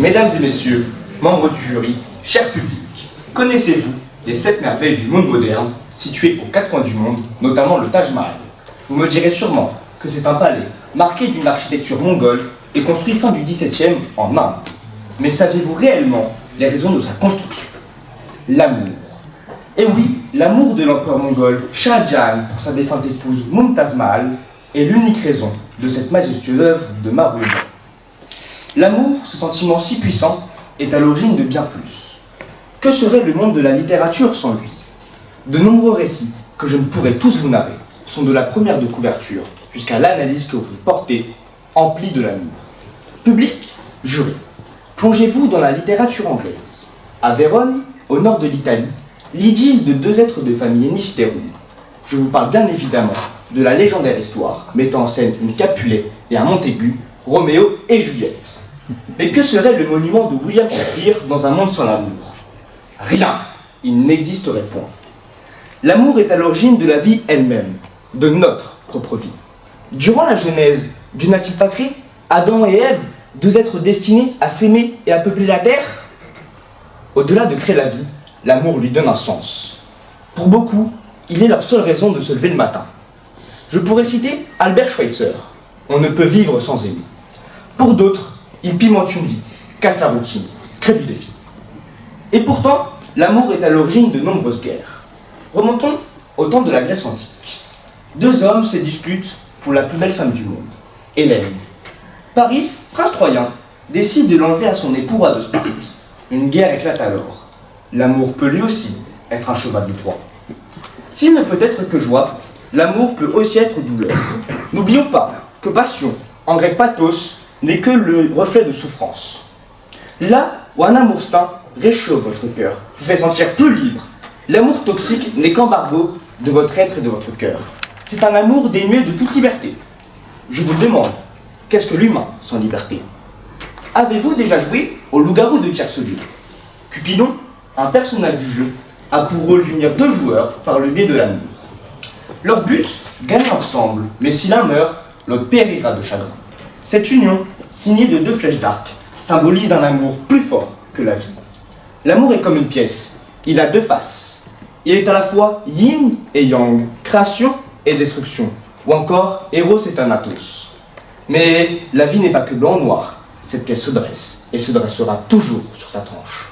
Mesdames et messieurs, membres du jury, cher public, connaissez-vous les 7 merveilles du monde moderne situées aux 4 coins du monde, notamment le Taj Mahal? Vous me direz sûrement que c'est un palais marqué d'une architecture mongole et construit fin du XVIIe en Inde. Mais saviez-vous réellement les raisons de sa construction? L'amour. Et oui, l'amour de l'empereur mongol Shah Jahan pour sa défunte épouse Mumtaz Mahal est l'unique raison de cette majestueuse œuvre de Marouane. L'amour, ce sentiment si puissant, est à l'origine de bien plus. Que serait le monde de la littérature sans lui? De nombreux récits, que je ne pourrais tous vous narrer, sont de la première de couverture jusqu'à l'analyse que vous portez, emplie de l'amour. Public, jury, plongez-vous dans la littérature anglaise. À Vérone, au nord de l'Italie, l'idylle de 2 êtres de famille ennemis s'y déroule. Je vous parle bien évidemment de la légendaire histoire mettant en scène une Capulet et un Montaigu, Roméo et Juliette. Mais que serait le monument de William Shakespeare dans un monde sans l'amour? Rien, il n'existerait point. L'amour est à l'origine de la vie elle-même, de notre propre vie. Durant la Genèse, Dieu n'a-t-il pas créé Adam et Ève, 2 êtres destinés à s'aimer et à peupler la terre? Au-delà de créer la vie, l'amour lui donne un sens. Pour beaucoup, il est leur seule raison de se lever le matin. Je pourrais citer Albert Schweitzer. On ne peut vivre sans aimer. Pour d'autres, il pimente une vie, casse la routine, crée du défi. Et pourtant, l'amour est à l'origine de nombreuses guerres. Remontons au temps de la Grèce antique. 2 hommes se disputent pour la plus belle femme du monde, Hélène. Paris, prince troyen, décide de l'enlever à son époux roi de Sparte. Une guerre éclate alors. L'amour peut lui aussi être un cheval de Troie. S'il ne peut être que joie, l'amour peut aussi être douleur. N'oublions pas que passion, en grec pathos, n'est que le reflet de souffrance. Là où un amour sain réchauffe votre cœur, vous fait sentir plus libre, l'amour toxique n'est qu'embargo de votre être et de votre cœur. C'est un amour dénué de toute liberté. Je vous demande, qu'est-ce que l'humain sans liberté? Avez-vous déjà joué au loup-garou de Tiercelui? Cupidon, un personnage du jeu, a pour rôle d'unir 2 joueurs par le biais de l'amour. Leur but, gagner ensemble, mais si l'un meurt, l'autre périra de chagrin. Cette union, signée de 2 flèches d'arc, symbolise un amour plus fort que la vie. L'amour est comme une pièce, il a 2 faces. Il est à la fois yin et yang, création et destruction, ou encore Eros et Thanatos. Mais la vie n'est pas que blanc ou noir, cette pièce se dresse, et se dressera toujours sur sa tranche.